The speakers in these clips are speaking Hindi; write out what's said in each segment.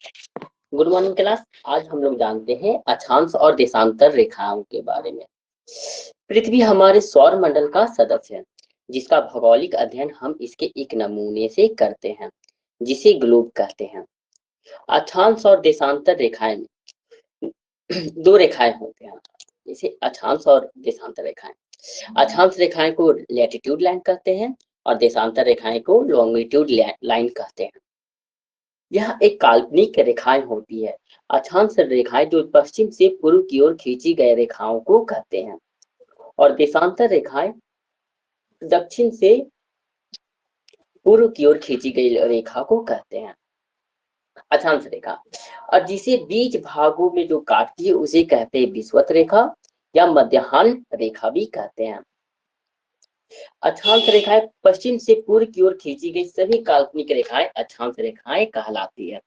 Good morning class. आज हम लोग जानते हैं अक्षांश और देशांतर रेखाओं के बारे में। पृथ्वी हमारे सौर मंडल का सदस्य है, जिसका भौगोलिक अध्ययन हम इसके एक नमूने से करते हैं, जिसे ग्लोब कहते हैं। अक्षांश और देशांतर रेखाएं दो रेखाएं होते हैं, जैसे अक्षांश और देशांतर रेखाएं। अक्षांश रेखाएं को लैटिट्यूड लाइन कहते हैं और देशांतर रेखाएं को लॉन्गिट्यूड लाइन कहते हैं। यह एक काल्पनिक रेखाएं होती है। अक्षांश रेखाएं जो पश्चिम से पूर्व की ओर खींची गई रेखाओं को कहते हैं और देशांतर रेखाएं दक्षिण से पूर्व की ओर खींची गई रेखा को कहते हैं। अक्षांश रेखा और जिसे बीच भागों में जो काटती है उसे कहते हैं विषुवत रेखा या मध्याह्न रेखा भी कहते हैं। अक्षांश रेखाएं पश्चिम से पूर्व की ओर खींची गई सभी काल्पनिक रेखाएं अक्षांश रेखाएं कहलाती है।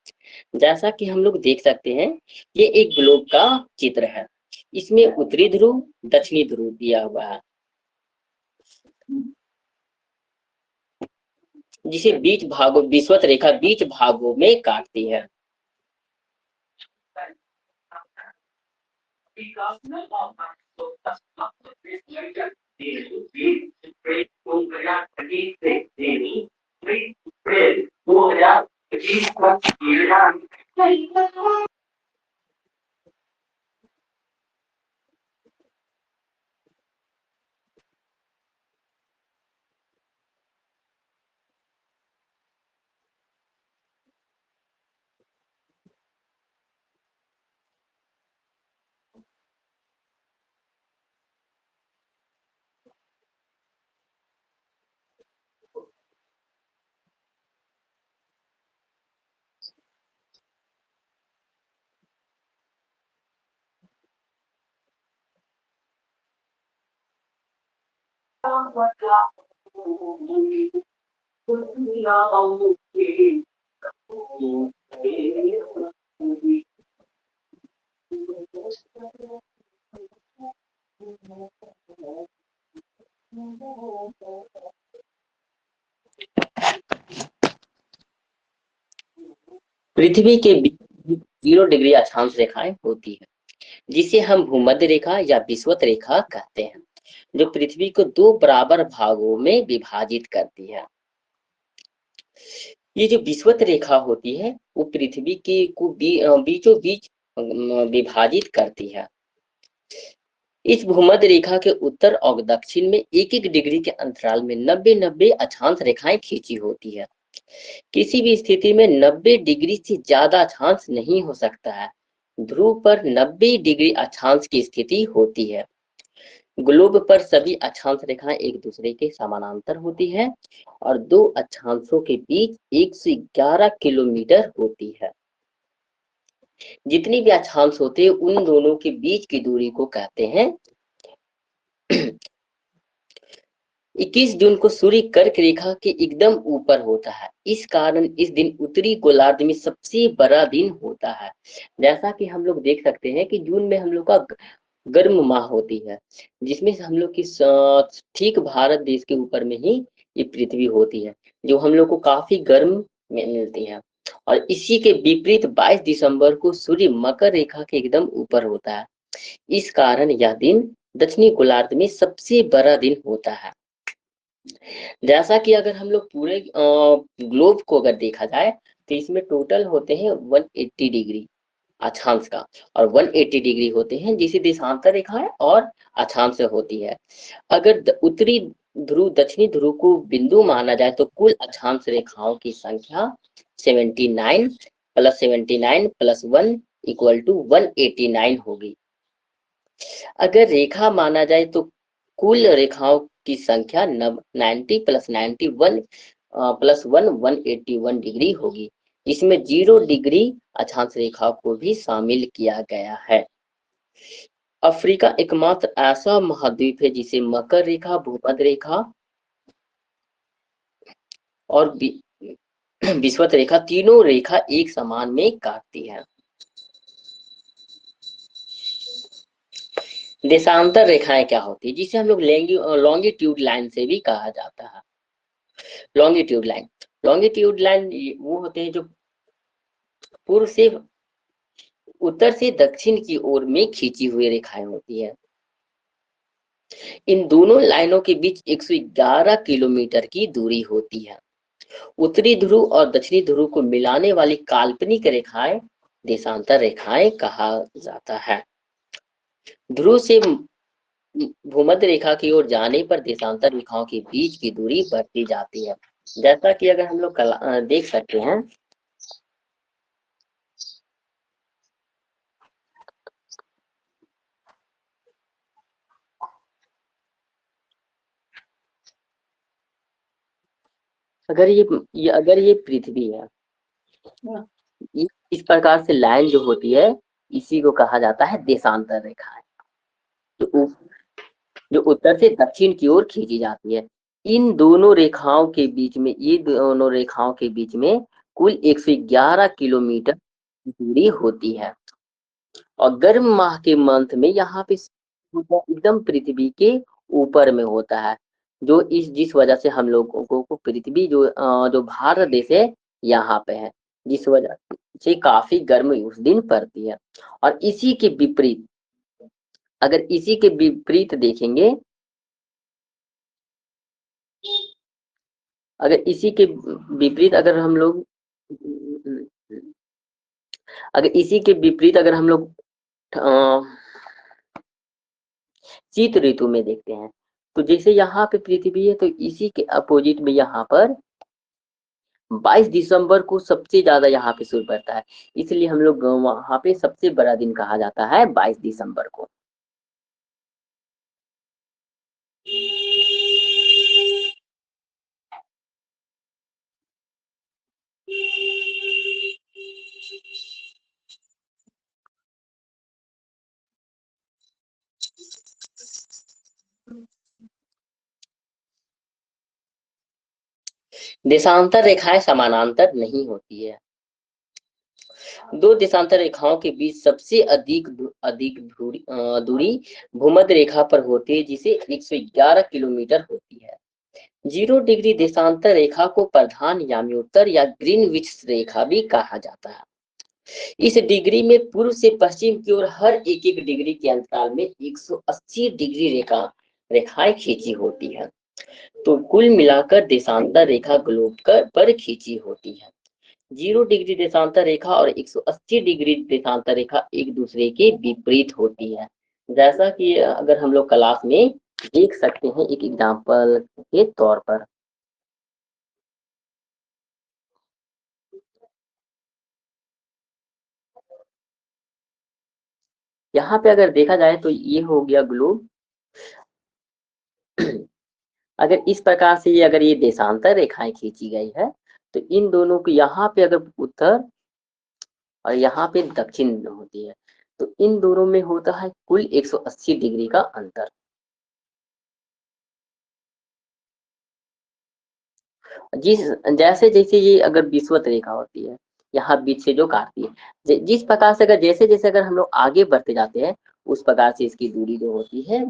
जैसा कि हम लोग देख सकते हैं, ये एक ग्लोब का चित्र है। इसमें उत्तरी ध्रुव दक्षिणी ध्रुव दिया हुआ है, जिसे बीच भागों विषुवत रेखा बीच भागों में काटती है। पृथ्वी के 0 डिग्री अक्षांश रेखाएं होती है, जिसे हम भूमध्य रेखा या विषुवत रेखा कहते हैं, जो पृथ्वी को 2 बराबर भागों में विभाजित करती है। ये जो विषुवत रेखा होती है वो पृथ्वी के को बीचों बीच विभाजित करती है। इस भूमध्य रेखा के उत्तर और दक्षिण में 1-1 डिग्री के अंतराल में 90-90 अक्षांश रेखाएं खींची होती है। किसी भी स्थिति में 90 डिग्री से ज्यादा अक्षांश नहीं हो सकता है। ध्रुव पर 90 डिग्री अक्षांश की स्थिति होती है। ग्लोब पर सभी अक्षांश रेखाएं एक दूसरे के समानांतर होती है और 2 अक्षांशों के बीच 111 किलोमीटर होती है। जितनी भी अक्षांश होते हैं उन दोनों के बीच की दूरी को कहते हैं 21 जून को सूर्य कर्क रेखा के एकदम ऊपर होता है। इस कारण इस दिन उत्तरी गोलार्ध में सबसे बड़ा दिन होता है। जैसा कि हम लोग देख सकते हैं कि जून में हम लोग का गर्म माह होती है, जिसमें से हम लोग की ठीक भारत देश के ऊपर में ही ये पृथ्वी होती है, जो हम लोग को काफी गर्म में मिलती है। और इसी के विपरीत 22 दिसंबर को सूर्य मकर रेखा के एकदम ऊपर होता है। इस कारण यह दिन दक्षिणी गोलार्ध में सबसे बड़ा दिन होता है। जैसा कि अगर हम लोग पूरे ग्लोब को अगर देखा जाए तो इसमें टोटल होते हैं 180 डिग्री अक्षांश का और 180 डिग्री होते हैं जिसे देशांतर रेखा है और अक्षांश होती है। अगर उत्तरी ध्रुव दक्षिणी ध्रुव को बिंदु माना जाए तो कुल अक्षांश रेखाओं की संख्या 79 + 79 + 1 = 189 होगी। अगर रेखा माना जाए तो कुल रेखाओं की संख्या 90 + 91 + 1 181 डिग्री होगी। इसमें 0 डिग्री अक्षांश रेखा को भी शामिल किया गया है। अफ्रीका एकमात्र ऐसा महाद्वीप है जिसे मकर रेखा, भूमध्य रेखा और विषुवत रेखा तीनों रेखा एक समान में काटती है। देशांतर रेखाएं क्या होती है, जिसे हम लोग लॉन्गिट्यूड लाइन से भी कहा जाता है। लॉन्गिट्यूड लाइन वो होते हैं जो पूर्व से उत्तर से दक्षिण की ओर में खींची हुई रेखाएं होती है। इन दोनों लाइनों के बीच 111 किलोमीटर की दूरी होती है। उत्तरी ध्रुव और दक्षिणी ध्रुव को मिलाने वाली काल्पनिक रेखाएं देशांतर रेखाएं कहा जाता है। ध्रुव से भूमध्य रेखा की ओर जाने पर देशांतर रेखाओं के बीच की दूरी बढ़ती जाती है। जैसा कि अगर हम लोग देख सकते हैं, अगर ये पृथ्वी है, इस प्रकार से लाइन जो होती है, इसी को कहा जाता है देशांतर रेखाएं, जो जो उत्तर से दक्षिण की ओर खींची जाती है। इन दोनों रेखाओं के बीच में ये दोनों रेखाओं के बीच में कुल 111 किलोमीटर की दूरी होती है। और गर्म माह के मंथ में यहाँ पे एकदम पृथ्वी के ऊपर में होता है, जो जिस वजह से हम लोगों को पृथ्वी जो भारत देश है यहाँ पे है, जिस वजह से काफी गर्मी उस दिन पड़ती है। और इसी के विपरीत, अगर इसी के विपरीत देखेंगे, अगर इसी के विपरीत अगर हम लोग अगर इसी के विपरीत अगर हम लोग शीत ऋतु में देखते हैं, तो जैसे यहाँ पे पृथ्वी है, तो इसी के अपोजिट में यहाँ पर 22 दिसंबर को सबसे ज्यादा यहाँ पे सूर्य पड़ता है। इसलिए हम लोग वहां पे सबसे बड़ा दिन कहा जाता है 22 दिसंबर को। देशांतर रेखाएं समानांतर नहीं होती है। दो देशांतर रेखाओं के बीच सबसे अधिक दूरी भूमध्य रेखा पर होती है, जिसे 111 किलोमीटर होती है। 0 डिग्री देशांतर रेखा को प्रधान याम्योत्तर या ग्रीनविच रेखा भी कहा जाता है। इस डिग्री में पूर्व से पश्चिम की ओर हर एक डिग्री के अंतराल में 180 डिग्री रेखाएं खींची होती है। तो कुल मिलाकर देशांतर रेखा ग्लोब पर खींची होती है। 0 डिग्री देशांतर रेखा और 180 डिग्री देशांतर रेखा एक दूसरे के विपरीत होती है। जैसा कि अगर हम लोग क्लास में देख सकते हैं एक एग्जाम्पल के तौर पर, यहाँ पे अगर देखा जाए तो ये हो गया ग्लोब। अगर इस प्रकार से अगर ये देशांतर रेखाएं खींची गई है, तो इन दोनों को यहाँ पे अगर उत्तर और यहाँ पे दक्षिण होती है, तो इन दोनों में होता है कुल 180 डिग्री का अंतर। जिस जैसे जैसे ये अगर विषुवत रेखा होती है, यहाँ बीच से जो काटती है, जिस प्रकार से अगर जैसे जैसे अगर हम लोग आगे बढ़ते जाते हैं, उस प्रकार से इसकी दूरी जो होती है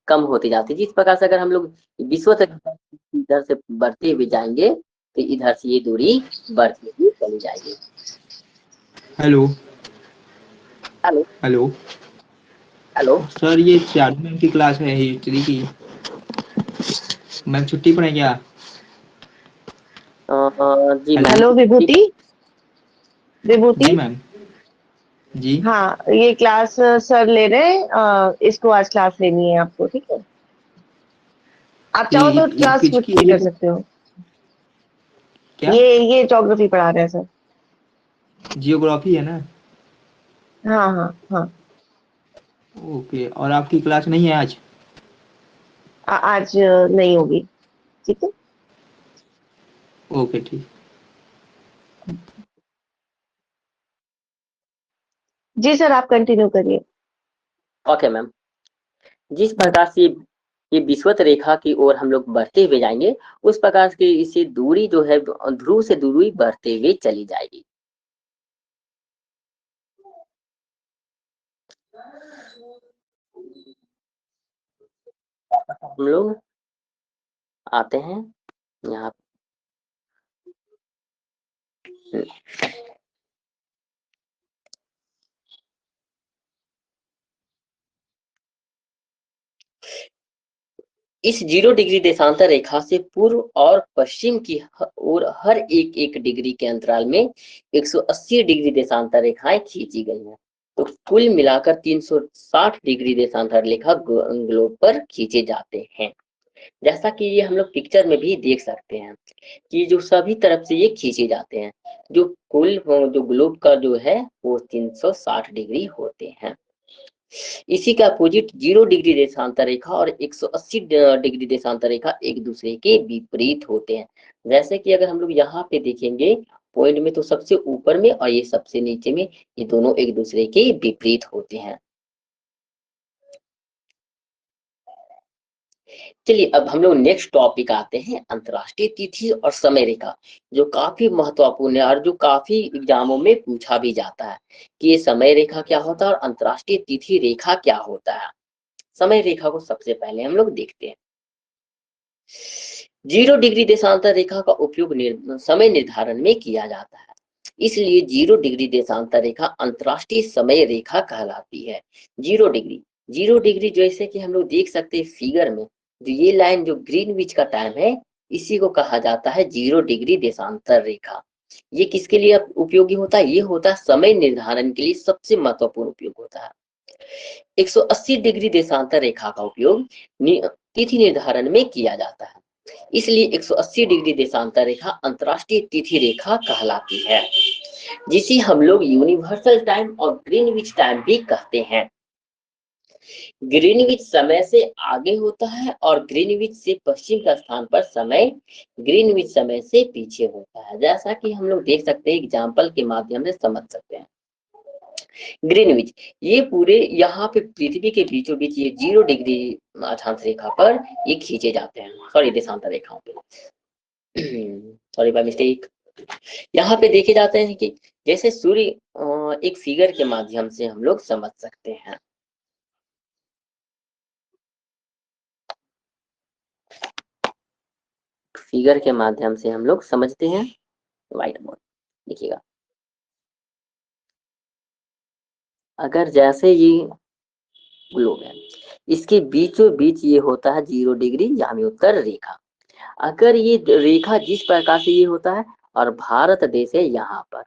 कम होती जाती है। जिस प्रकार से अगर हम लोग विषुवत रेखा इधर से बढ़ते हुए जाएंगे, तो इधर से ये दूरी बढ़ती हुई चली जाएगी। Hello hello hello hello. Sir, ये चार मैम की क्लास है हिस्ट्री की। मैम छुट्टी पर है क्या? जी हेलो। मैम, हेलो विभूति। जी विभूति, मैम। जी। हाँ ये क्लास सर ले रहे हैं, इसको आज क्लास लेनी है आपको, ठीक है? आप चाहो तो क्लास किच छुट की के ये कर सकते हो। क्या? ये ज्योग्राफी पढ़ा रहे हैं सर। जियोग्राफी है ना? हाँ हाँ हाँ। ओके, और आपकी क्लास नहीं है आज? आज नहीं होगी, ठीक है। ओके ठीक। जी सर, आप कंटिन्यू करिए। Okay ma'am. जिस प्रकार से ये विषुवत रेखा की ओर हम लोग बढ़ते हुए जाएंगे, उस प्रकार से इसे दूरी जो है ध्रुव से दूरी बढ़ते हुए चली जाएगी। हम लोग आते हैं यहाँ इस 0 डिग्री देशांतर रेखा से पूर्व और पश्चिम की ओर हर एक एक डिग्री के अंतराल में 180 डिग्री देशांतर रेखाएं खींची गई हैं। तो कुल मिलाकर 360 डिग्री देशांतर रेखा ग्लोब पर खींचे जाते हैं। जैसा कि ये हम लोग पिक्चर में भी देख सकते हैं कि जो सभी तरफ से ये खींचे जाते हैं, जो कुल जो ग्लोब का जो है वो 360 डिग्री होते हैं। इसी का अपोजिट 0 डिग्री देशांतर रेखा और 180 डिग्री देशांतर रेखा एक दूसरे के विपरीत होते हैं। जैसे कि अगर हम लोग यहाँ पे देखेंगे पॉइंट में, तो सबसे ऊपर में और ये सबसे नीचे में, ये दोनों एक दूसरे के विपरीत होते हैं। चलिए अब हम लोग नेक्स्ट टॉपिक आते हैं, अंतर्राष्ट्रीय तिथि और समय रेखा, जो काफी महत्वपूर्ण है और जो काफी एग्जामों में पूछा भी जाता है कि ये समय रेखा क्या होता है और अंतर्राष्ट्रीय तिथि रेखा क्या होता है। समय रेखा को सबसे पहले हम लोग देखते हैं। 0 डिग्री देशांतर रेखा का उपयोग समय निर्धारण में किया जाता है, इसलिए 0 डिग्री देशांतर रेखा अंतर्राष्ट्रीय समय रेखा कहलाती है। 0 डिग्री जैसे कि हम लोग देख सकते हैं फिगर में, जो ये लाइन जो ग्रीनविच का टाइम है, इसी को कहा जाता है 0 डिग्री देशांतर रेखा। ये किसके लिए उपयोगी होता है? ये होता है समय निर्धारण के लिए सबसे महत्वपूर्ण उपयोग होता है। 180 डिग्री देशांतर रेखा का उपयोग तिथि निर्धारण में किया जाता है, इसलिए 180 डिग्री देशांतर रेखा अंतर्राष्ट्रीय तिथि रेखा कहलाती है, जिसे हम लोग यूनिवर्सल टाइम और ग्रीनविच टाइम भी कहते हैं। ग्रीनविच समय से आगे होता है और ग्रीनविच से पश्चिम का स्थान पर समय ग्रीनविच समय से पीछे होता है। जैसा कि हम लोग देख सकते हैं, एग्जाम्पल के माध्यम से समझ सकते हैं। ग्रीनविच ये पूरे यहाँ पे पृथ्वी के बीचों बीच ये 0 डिग्री अक्षांश रेखा पर ये खींचे जाते हैं, सॉरी देशांतर रेखाओं पे, सॉरी बाय मिस्टेक। यहाँ पे देखे जाते हैं कि जैसे सूर्य एक फिगर के माध्यम से हम लोग समझ सकते हैं। फिगर के माध्यम से हम लोग समझते हैं। व्हाइट बोर्ड देखिएगा, अगर जैसे ये ग्लोब है, इसके बीचों बीच ये होता है 0 डिग्री यानी उत्तर रेखा। अगर ये रेखा जिस प्रकार से ये होता है और भारत देश है यहाँ पर,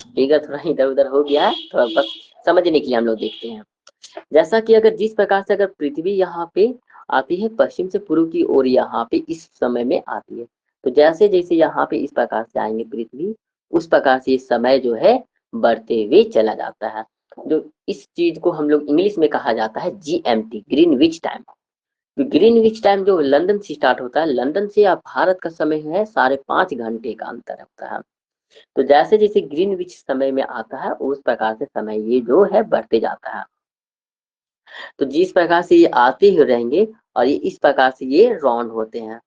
फिगर थोड़ा इधर उधर हो गया है, थोड़ा बस समझने के लिए हम लोग देखते हैं। जैसा कि अगर जिस प्रकार से अगर पृथ्वी यहाँ पे आती है पश्चिम से पूर्व की ओर, यहाँ पे इस समय में आती है, तो जैसे जैसे यहाँ पे इस प्रकार से आएंगे पृथ्वी, उस प्रकार से समय जो है बढ़ते हुए चला जाता है। जो इस चीज को हम लोग इंग्लिश में कहा जाता है GMT, Greenwich time. Greenwich time जो लंदन से स्टार्ट होता है, लंदन से या भारत का समय है 5.5 घंटे का अंतर होता है। तो जैसे जैसे ग्रीनविच समय में आता है उस प्रकार से समय ये जो है बढ़ते जाता है। तो जिस प्रकार से ये आते ही रहेंगे और ये इस प्रकार से ये राउंड होते हैं।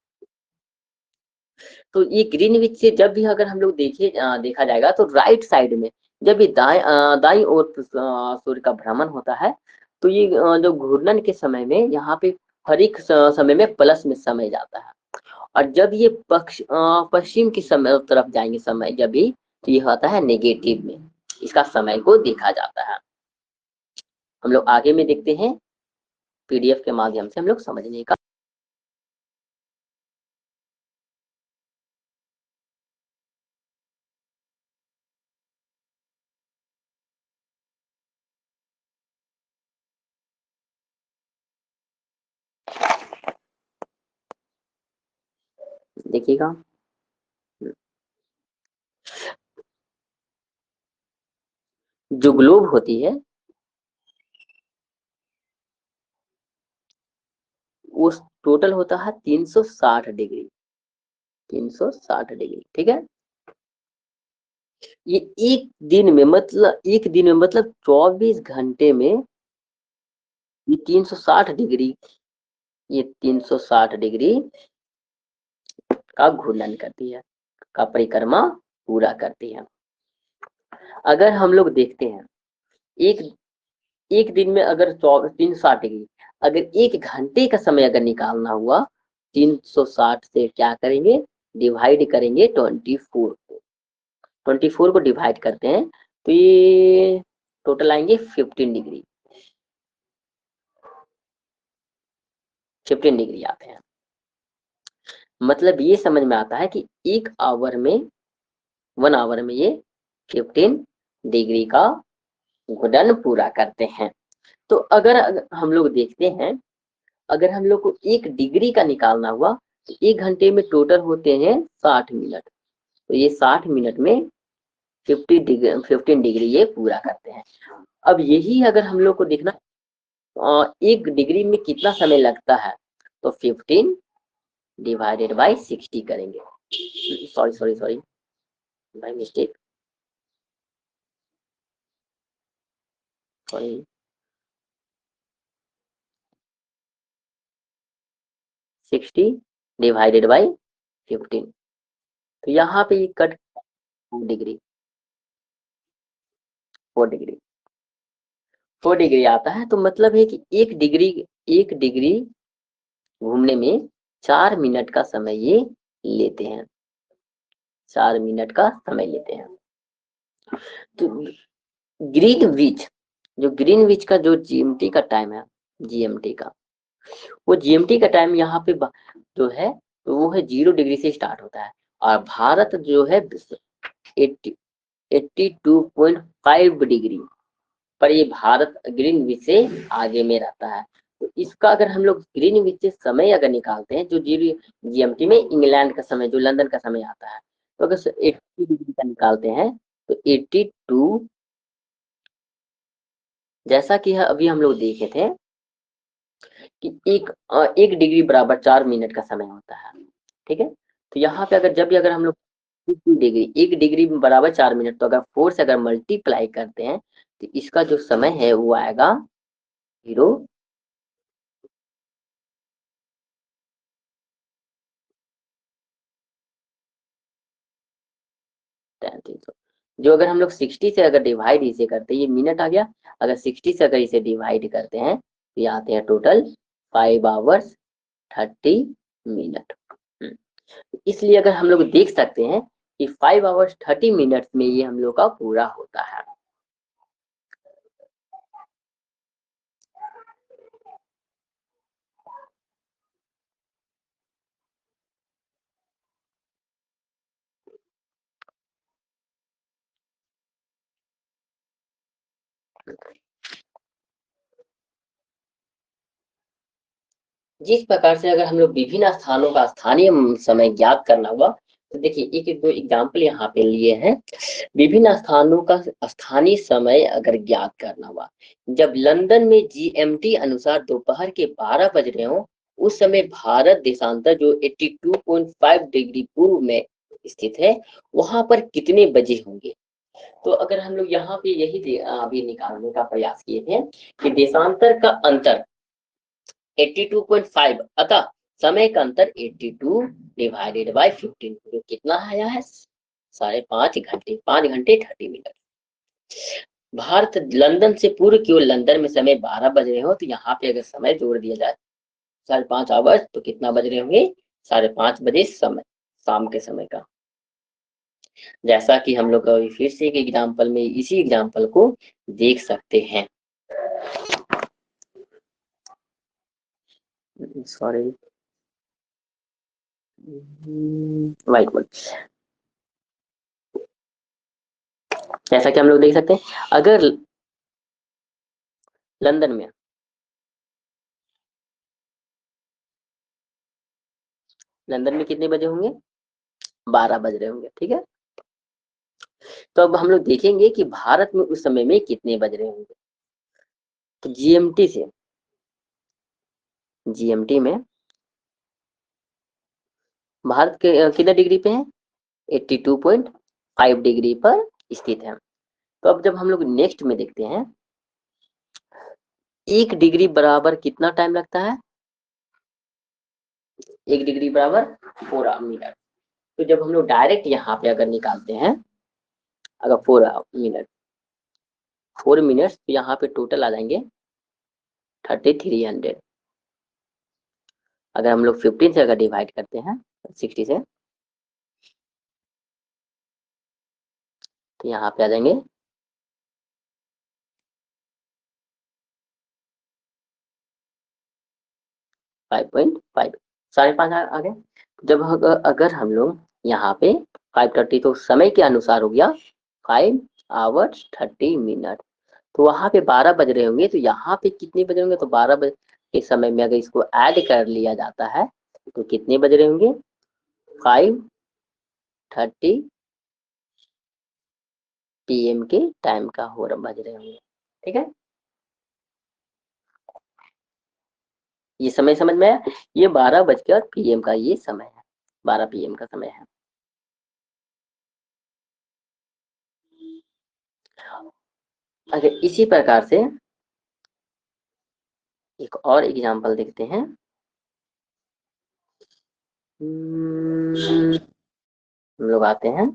तो ये ग्रीनविच से जब भी अगर हम लोग देखा जाएगा तो राइट साइड में जब ये दाई ओर सूर्य का भ्रमण होता है, तो ये जो घूर्णन के समय में यहाँ पे हर एक समय में प्लस में समय जाता है, और जब ये पश्चिम की समय तरफ जाएंगे समय जब भी, तो ये होता है नेगेटिव में, इसका समय को देखा जाता है। हम लोग आगे में देखते हैं, PDF के माध्यम से हम लोग समझने का। देखिएगा, जो ग्लोब होती है वो टोटल होता है 360 डिग्री, 360 डिग्री, ठीक है। ये एक दिन में मतलब 24 घंटे में ये 360 डिग्री, ये 360 डिग्री का घूर्णन करती है, का परिक्रमा पूरा करती है। अगर हम लोग देखते हैं एक एक दिन में अगर 360 डिग्री, अगर 1 घंटे का समय अगर निकालना हुआ, 360 से क्या करेंगे, डिवाइड करेंगे 24 को, 24 को डिवाइड करते हैं तो ये टोटल आएंगे 15 डिग्री। 15 डिग्री आते हैं। मतलब ये समझ में आता है कि 1 आवर में 1 आवर में ये 15 डिग्री का गुणन पूरा करते हैं। तो अगर हम लोग देखते हैं, अगर हम लोग को 1 डिग्री का निकालना हुआ तो 1 घंटे में टोटल होते हैं 60 मिनट। तो ये 60 मिनट में 15 डिग्री ये पूरा करते हैं। अब यही अगर हम लोग को देखना 1 डिग्री में कितना समय लगता है, तो 15 डिवाइडेड बाई 60 करेंगे। Sorry by mistake, sorry 60 divided by 15। तो यहाँ पे ये कट 4 डिग्री 4 डिग्री 4 डिग्री आता है। तो मतलब है कि 1 डिग्री घूमने में 4 मिनट का समय ये लेते हैं, 4 मिनट का समय लेते हैं। तो ग्रीनविच, जो ग्रीनविच का जो जीएमटी का टाइम है, जीएमटी का, वो जीएमटी का टाइम यहाँ पे जो है वो है 0 डिग्री से स्टार्ट होता है। और भारत जो है 82.5 डिग्री पर ये भारत ग्रीनविच से आगे में रहता है। तो इसका अगर हम लोग ग्रीनविच से समय अगर निकालते हैं, जो जीएमटी में इंग्लैंड का समय, जो लंदन का समय आता है, तो अगर 80 डिग्री का निकालते हैं तो 82, जैसा कि अभी हम लोग देखे थे कि 1 डिग्री बराबर 4 मिनट का समय होता है, ठीक है। तो यहाँ पे अगर जब भी अगर हम लोग 1 डिग्री बराबर 4 मिनट, तो अगर 4 से अगर मल्टीप्लाई करते हैं तो इसका जो समय है वो आएगा 0 जो अगर हम लोग 60 से अगर डिवाइड इसे करते हैं, ये मिनट आ गया, अगर 60 से अगर इसे डिवाइड करते हैं तो ये आते हैं टोटल 5 आवर्स 30 मिनट। इसलिए अगर हम लोग देख सकते हैं कि 5 आवर्स 30 मिनट में ये हम लोग का पूरा होता है। जिस प्रकार से अगर हम लोग विभिन्न स्थानों का स्थानीय समय ज्ञात करना हुआ, तो देखिए एक दो एग्जाम्पल यहाँ पे लिए हैं। विभिन्न स्थानों का स्थानीय समय अगर ज्ञात करना हुआ, जब लंदन में जीएमटी अनुसार दोपहर के 12 बज रहे हो, उस समय भारत देशांतर जो 82.5 डिग्री पूर्व में स्थित है, वहां पर कितने बजे होंगे। तो अगर हम लोग यहाँ पे यही अभी निकालने का प्रयास किए थे कि देशांतर का अंतर 82.5, अतः समय का अंतर 82 डिवाइडेड बाई 15, जो कितना आया है 5.5 घंटे, 5 घंटे 30 मिनट। भारत लंदन से पूर्व की ओर लंदन में समय 12 बज रहे हो, तो यहाँ पे अगर समय जोड़ दिया जाए 5.5 आवर्स, तो कितना बज रहे होंगे 5:30 बजे समय, शाम के समय का। जैसा कि हम लोग फिर से एक एग्जाम्पल में इसी एग्जाम्पल को देख सकते हैं। सॉरी वाइट बोर्ड, जैसा कि हम लोग देख सकते हैं, अगर लंदन में कितने बजे होंगे, 12 बज रहे होंगे, ठीक है। तो अब हम लोग देखेंगे कि भारत में उस समय में कितने बज रहे होंगे। तो जीएमटी में भारत के कितने डिग्री पे है, 82.5 डिग्री पर स्थित है। तो अब जब हम लोग नेक्स्ट में देखते हैं, 1 डिग्री बराबर कितना टाइम लगता है, 1 डिग्री बराबर 4 मिनट। तो जब हम लोग डायरेक्ट यहाँ पे अगर निकालते हैं, अगर 4 मिनट, तो यहाँ पे टोटल आ जाएंगे 3300। अगर हम लोग 15 से अगर डिवाइड करते हैं 60 से, तो यहाँ पे आ जाएंगे 5.5, 5.5 आ गया। जब अगर हम लोग यहाँ पे 5:30, तो समय के अनुसार हो गया 5 आवर्स 30 मिनट। तो वहां पे 12 बज रहे होंगे, तो यहाँ पे कितने बज रहे होंगे? तो 12 बजे के समय में अगर इसको ऐड कर लिया जाता है तो कितने बज रहे होंगे? 5:30 PM के टाइम का हो बज रहे होंगे। ठीक है, ये समय समझ में आया? ये 12 बजकर PM का ये समय है, 12 PM का समय है। अगर इसी प्रकार से एक और एग्जांपल देखते हैं। हम लोग आते हैं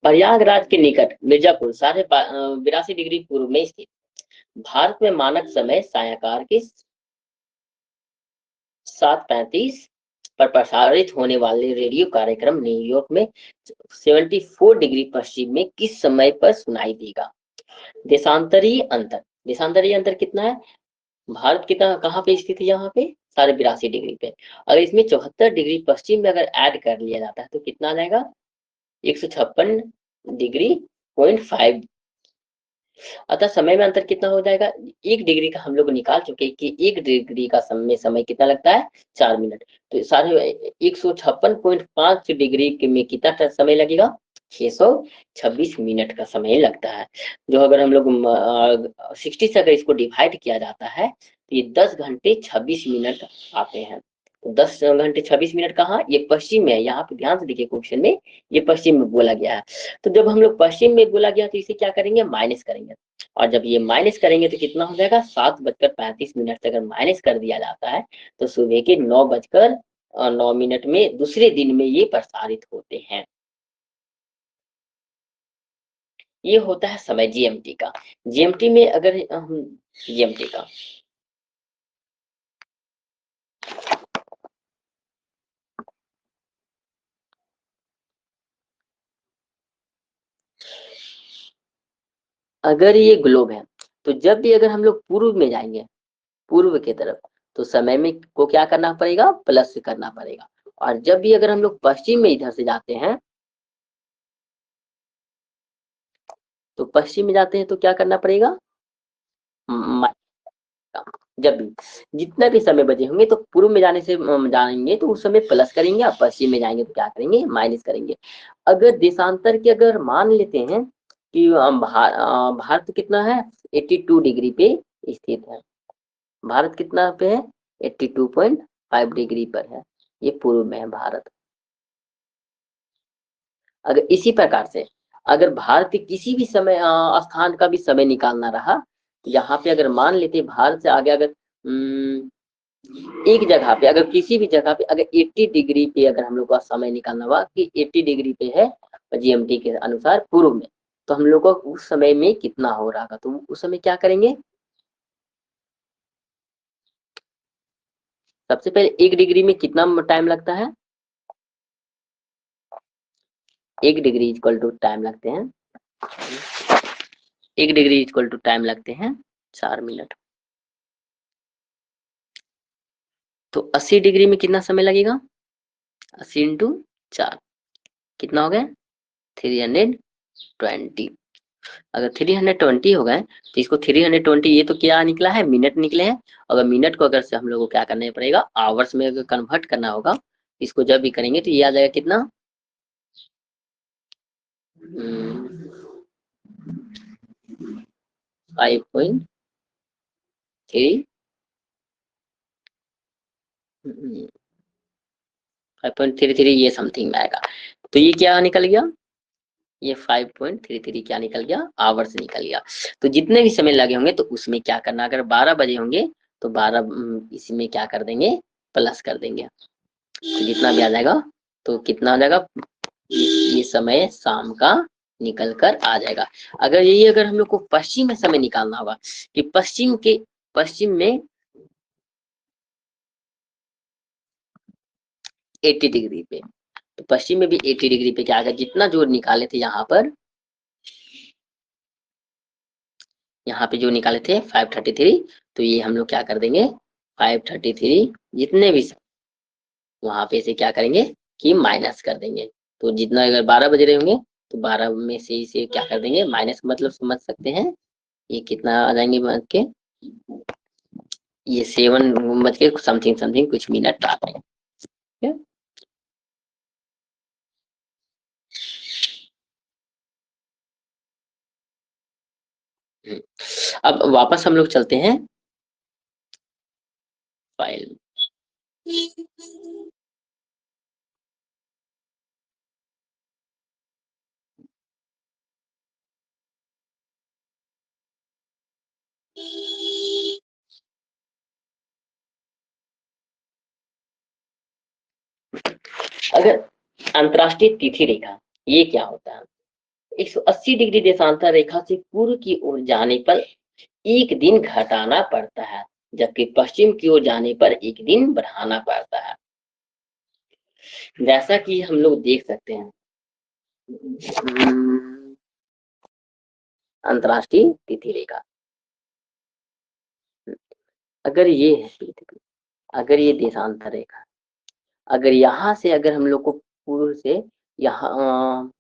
प्रयागराज के निकट मिर्जापुर 82.5 डिग्री पूर्व में स्थित भारत में मानक समय सायंकाल के 7:35 पर प्रसारित होने वाले रेडियो कार्यक्रम न्यूयॉर्क में 74 डिग्री पश्चिम में किस समय पर सुनाई देगा? देशांतरीय अंतर कितना है? भारत कितना कहाँ पे स्थित है? यहाँ पे 82.5 डिग्री पे। अगर इसमें 74 डिग्री पश्चिम में अगर ऐड कर लिया जाता है तो कितना आ जाएगा? 156 डिग्री पॉइंट 5। अतः समय में अंतर कितना हो जाएगा? 1 डिग्री का हम लोग निकाल चुके कि 1 डिग्री का समय कितना लगता है? 4 मिनट। तो सारे 156.5 डिग्री में कितना समय लगेगा? 626 मिनट का समय लगता है। जो अगर हम लोग 60 से अगर इसको डिवाइड किया जाता है तो ये 10 घंटे 26 मिनट आते हैं। तो 10 घंटे 26 मिनट कहाँ? ये पश्चिम में है। यहाँ पे ध्यान से देखिए, क्वेश्चन में ये पश्चिम में बोला गया है। तो जब हम लोग पश्चिम में बोला गया तो इसे क्या करेंगे? माइनस करेंगे। और जब ये माइनस करेंगे तो कितना हो जाएगा? 7:35 से अगर माइनस कर दिया जाता है तो सुबह के 9:09 में दूसरे दिन में ये प्रसारित होते हैं। ये होता है समय GMT का। GMT में अगर हम GMT का अगर ये ग्लोब है तो जब भी अगर हम लोग पूर्व में जाएंगे, पूर्व की तरफ, तो समय में को क्या करना पड़ेगा? प्लस करना पड़ेगा। और जब भी अगर हम लोग पश्चिम में इधर से जाते हैं, तो पश्चिम में जाते हैं तो क्या करना पड़ेगा? जब भी जितना भी समय बचे होंगे तो पूर्व में जाने से जाएंगे तो उस समय प्लस करेंगे, और पश्चिम में जाएंगे तो क्या करेंगे? माइनस करेंगे। अगर देशांतर के अगर मान लेते हैं कि भारत कितना है? 82 डिग्री पे स्थित है। भारत कितना पे है? 82.5 डिग्री पर है। ये पूर्व में है भारत। अगर इसी प्रकार से अगर भारत के किसी भी समय स्थान का भी समय निकालना रहा, तो यहाँ पे अगर मान लेते भारत से आगे अगर एक जगह पे अगर किसी भी जगह पे अगर 80 डिग्री पे अगर हम लोग का समय निकालना हुआ कि 80 डिग्री पे है GMT के अनुसार पूर्व में, तो हम लोग को उस समय में कितना हो रहा था? तो उस समय क्या करेंगे? सबसे पहले 1 डिग्री में कितना टाइम लगता है? 1 डिग्री इक्वल टू टाइम लगते हैं 1 डिग्री इक्वल टू टाइम लगते हैं 4 मिनट। तो 80 डिग्री में कितना समय लगेगा? 80 इंटू 4 कितना हो गया? 320। अगर 320 हो गए तो इसको 320, ये तो क्या निकला है? मिनट निकले हैं। अगर मिनट को अगर से हम लोग को क्या करना पड़ेगा? आवर्स में अगर कन्वर्ट करना होगा, इसको जब भी करेंगे तो ये आ जाएगा कितना? 5.3 5.33 ये समथिंग में आएगा। तो ये क्या निकल गया? ये 5.33 क्या निकल गया? आवर्स निकल गया। तो जितने भी समय लगे होंगे तो उसमें क्या करना? अगर 12 बजे होंगे तो 12 इसमें क्या कर देंगे? प्लस कर देंगे। तो जितना भी आ जाएगा तो कितना आ जाएगा? ये समय शाम का निकल कर आ जाएगा। अगर यही अगर हम लोग को पश्चिम में समय निकालना होगा कि पश्चिम में 80 डिग्री पे, तो पश्चिम में भी 80 डिग्री पे क्या आ गया? जितना जोर निकाले थे यहाँ पर यहाँ पे जो निकाले थे 533, तो ये हम लोग क्या कर देंगे 533 जितने भी वहां पे से क्या करेंगे कि माइनस कर देंगे। तो जितना अगर 12 बज रहे होंगे तो 12 में से इसे क्या कर देंगे माइनस, मतलब समझ सकते हैं ये कितना आ जाएंगे बच के, ये 7 बज के समथिंग समथिंग कुछ मिनट आ जाएंगे। ठीक है? अब वापस हम लोग चलते हैं फाइल। अगर अंतरराष्ट्रीय तिथि रेखा, ये क्या होता है, 180 डिग्री देशांतर रेखा से पूर्व की ओर जाने पर एक दिन घटाना पड़ता है, जबकि पश्चिम की ओर जाने पर एक दिन बढ़ाना पड़ता है। जैसा कि हम लोग देख सकते हैं अंतरराष्ट्रीय तिथि रेखा, अगर ये है पृथ्वी, अगर ये देशांतर रेखा, अगर यहाँ से अगर हम लोग को पूर्व से यहाँ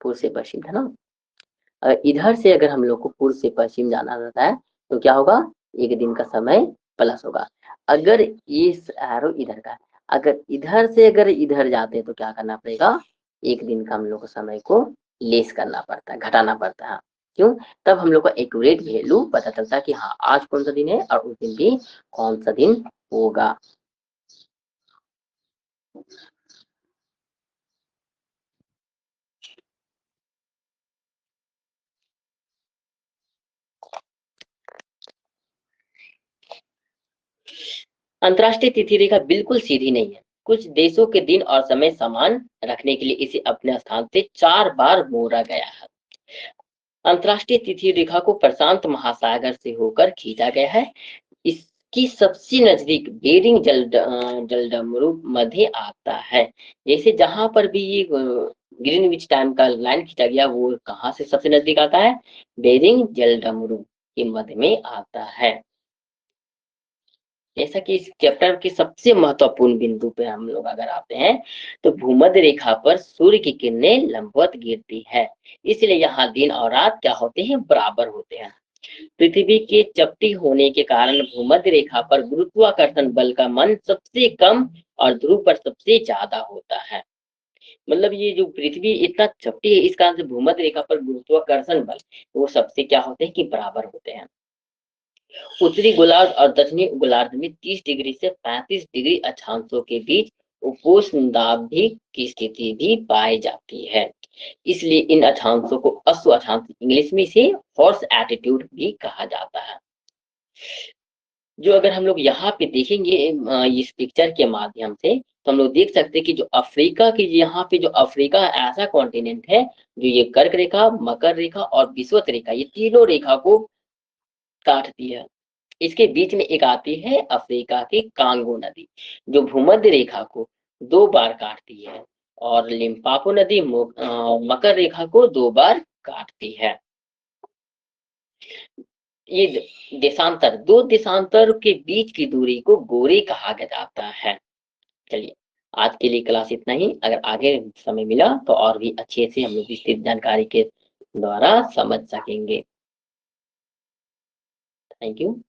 पूर्व से पश्चिम है ना, अगर इधर से अगर हम लोग को पूर्व से पश्चिम जाना रहता है तो क्या होगा, एक दिन का समय प्लस होगा। अगर ये एरो इधर का है, अगर इधर से अगर इधर जाते हैं तो क्या करना पड़ेगा, एक दिन का हम लोग को समय को लेस करना पड़ता है, घटाना पड़ता है। क्यों, तब हम लोग को एक्यूरेट वैल्यू पता चलता है कि हाँ आज कौन सा दिन है और उस दिन भी कौन सा दिन होगा। अंतरराष्ट्रीय तिथि रेखा बिल्कुल सीधी नहीं है, कुछ देशों के दिन और समय समान रखने के लिए इसे अपने स्थान से 4 बार मोड़ा गया है। अंतरराष्ट्रीय तिथि रेखा को प्रशांत महासागर से होकर खींचा गया है। इसकी सबसे नजदीक बेरिंग जलडमरू मध्य आता है। जैसे जहां पर भी ये ग्रीनविच टाइम का लाइन खींचा गया वो कहाँ से सबसे नजदीक आता है, बेरिंग जलडमरू के मध्य में आता है। जैसा कि इस चैप्टर के सबसे महत्वपूर्ण बिंदु पे हम लोग अगर आते हैं तो भूमध्य रेखा पर सूर्य की किरणें लंबवत गिरती है, इसलिए यहाँ दिन और रात क्या होते हैं, बराबर होते हैं। पृथ्वी के चपटी होने के कारण भूमध्य रेखा पर गुरुत्वाकर्षण बल का मान सबसे कम और ध्रुव पर सबसे ज्यादा होता है। मतलब ये जो पृथ्वी इतना चपटी है इस कारण से भूमध्य रेखा पर गुरुत्वाकर्षण बल वो सबसे क्या होते हैं कि बराबर होते हैं। उत्तरी गोलार्ध और दक्षिणी गोलार्ध में 30 डिग्री से 35 डिग्री अक्षांशों के बीच उपोष्णदाब्धिक की स्थिति भी पाई जाती है, इसलिए इन अक्षांशों को अश्व अक्षांश इंग्लिश में इसे हॉर्स एटीट्यूड भी कहा जाता है। जो अगर हम लोग यहाँ पे देखेंगे इस पिक्चर के माध्यम से तो हम लोग देख सकते हैं कि जो अफ्रीका की यहाँ पे जो अफ्रीका ऐसा कॉन्टिनेंट है जो ये कर्क रेखा, मकर रेखा और विषुवत रेखा ये तीनों रेखा को काटती है। इसके बीच में एक आती है अफ्रीका की कांगो नदी जो भूमध्य रेखा को 2 बार काटती है और लिम्पापो नदी मकर रेखा को 2 बार काटती है। ये देशांतर, 2 देशांतर के बीच की दूरी को गोरी कहा जाता है। चलिए आज के लिए क्लास इतना ही, अगर आगे समय मिला तो और भी अच्छे से हम लोग विस्तृत जानकारी के द्वारा समझ सकेंगे। Thank you.